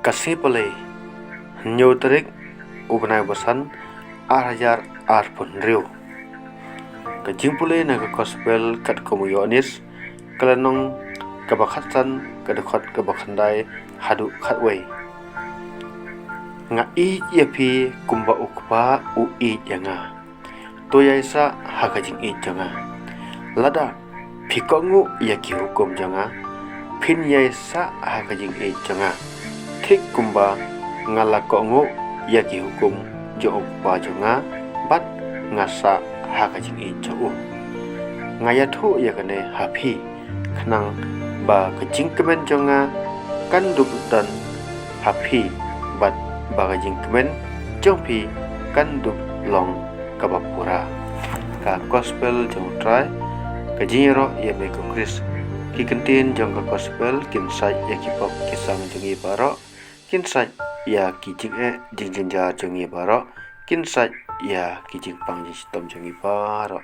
kasih pule nyoterik ubnai bosan arhajar arpun riu ke Jing pule na ke gospel kat komu Ioannis kelenong kebakatan kedekot kebakandai hadu khatway nga i yapi kumba ukpa ui janga to iaisah haka jingieid janga lada phikongu yaki hukum janga phin iaisah haka jingieid janga thik kumba ngalakongu yaki hukum jo ukpa janga bat ngasa haka jingieid jau ngayathu yakane hapi khnang ba kejing kemen janga kandup dan hapi bat bagajing kemen jongpi kandup long kabapura ka gospel jong try kajiro ya me kongres ki kentin jong ka gospel kinsai ya ki pop kisang jongi baro kinsai ya ki jingieid jingjar jongi baro kinsai ya ki jingpang jistom jongi baro